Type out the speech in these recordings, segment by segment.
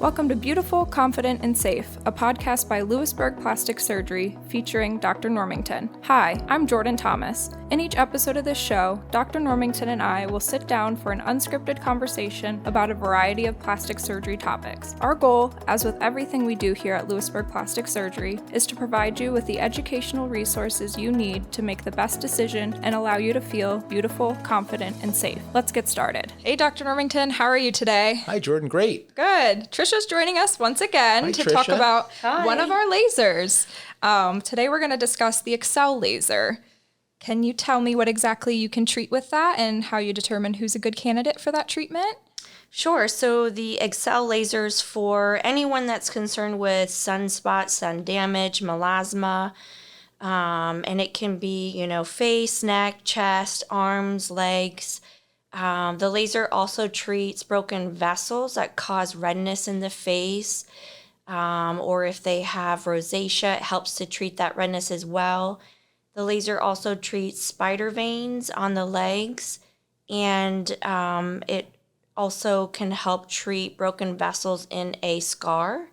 Welcome to Beautiful, Confident, and Safe, a podcast by Lewisburg Plastic Surgery featuring Dr. Normington. Hi, I'm Jordan Thomas. In each episode of this show, Dr. Normington and I will sit down for an unscripted conversation about a variety of plastic surgery topics. Our goal, as with everything we do here at Lewisburg Plastic Surgery, is to provide you with the educational resources you need to make the best decision and allow you to feel beautiful, confident, and safe. Let's get started. Hey, Dr. Normington, how are you today? Hi, Jordan. Great. Good. Tricia's joining us once again to Tricia. talk about one of our lasers. Today we're going to discuss the Excel laser. Can you tell me what exactly you can treat with that and how you determine who's a good candidate for that treatment? Sure. So the Excel lasers for anyone that's concerned with sunspots, sun damage, melasma, and it can be, face, neck, chest, arms, legs. The laser also treats broken vessels that cause redness in the face, or if they have rosacea, it helps to treat that redness as well. The laser also treats spider veins on the legs, and it also can help treat broken vessels in a scar,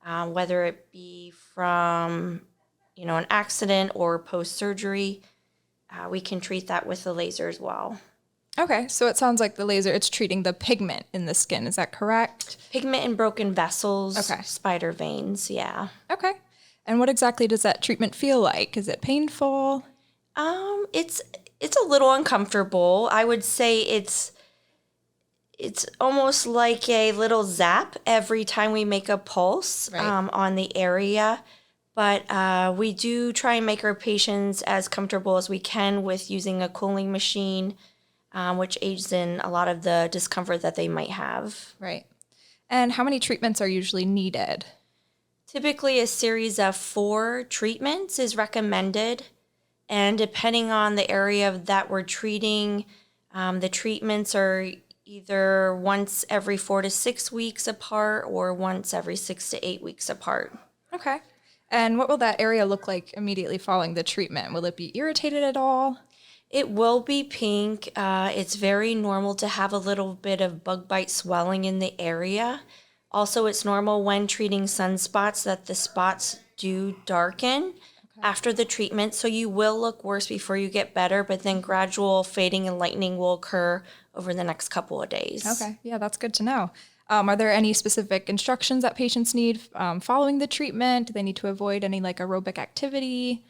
whether it be from, an accident or post-surgery. We can treat that with the laser as well. Okay, so it sounds like the laser, it's treating the pigment in the skin. Is that correct? Pigment in broken vessels, Okay. Spider veins, yeah. Okay. And what exactly does that treatment feel like? Is it painful? It's a little uncomfortable. I would say it's almost like a little zap every time we make a pulse on the area. But we do try and make our patients as comfortable as we can with using a cooling machine, which aids in a lot of the discomfort that they might have. Right. And how many treatments are usually needed? Typically, a series of 4 treatments is recommended. And depending on the area that we're treating, the treatments are either once every 4 to 6 weeks apart or once every 6 to 8 weeks apart. Okay. And what will that area look like immediately following the treatment? Will it be irritated at all? It will be pink. It's very normal to have a little bit of bug bite swelling in the area. Also, it's normal when treating sunspots that the spots do darken after the treatment. So you will look worse before you get better, but then gradual fading and lightening will occur over the next couple of days. Okay. Yeah, that's good to know. Are there any specific instructions that patients need following the treatment? Do they need to avoid any aerobic activity?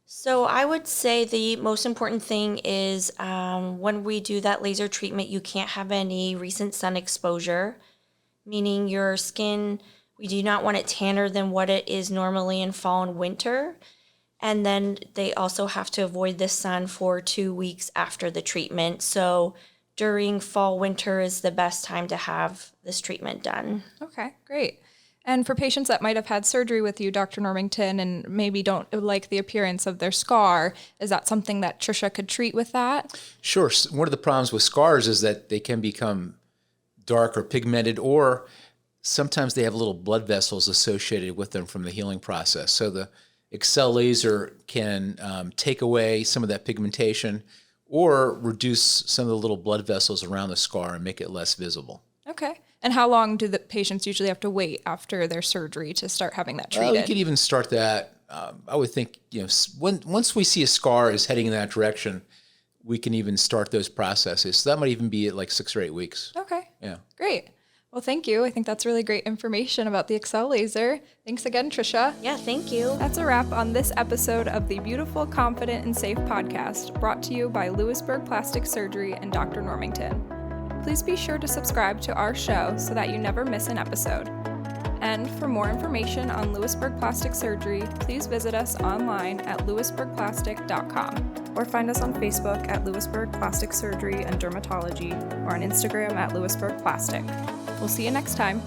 So I would say the most important thing is when we do that laser treatment, you can't have any recent sun exposure, meaning your skin, we do not want it tanner than what it is normally in fall and winter. And then they also have to avoid the sun for 2 weeks after the treatment. So during fall, winter is the best time to have this treatment done. Okay, great. And for patients that might have had surgery with you, Dr. Normington, and maybe don't like the appearance of their scar, is that something that Tricia could treat with that? Sure. One of the problems with scars is that they can become dark or pigmented, or sometimes they have little blood vessels associated with them from the healing process. So the Excel laser can take away some of that pigmentation or reduce some of the little blood vessels around the scar and make it less visible. Okay. And how long do the patients usually have to wait after their surgery to start having that treated? We could even start that. I would think, once we see a scar is heading in that direction, we can even start those processes. So that might even be at 6 or 8 weeks. Okay. Yeah. Great. Well, thank you. I think that's really great information about the Excel laser. Thanks again, Tricia. Yeah, thank you. That's a wrap on this episode of the Beautiful, Confident, and Safe podcast, brought to you by Lewisburg Plastic Surgery and Dr. Normington. Please be sure to subscribe to our show so that you never miss an episode. And for more information on Lewisburg Plastic Surgery, please visit us online at lewisburgplastic.com or find us on Facebook at Lewisburg Plastic Surgery and Dermatology or on Instagram at Lewisburg Plastic. We'll see you next time.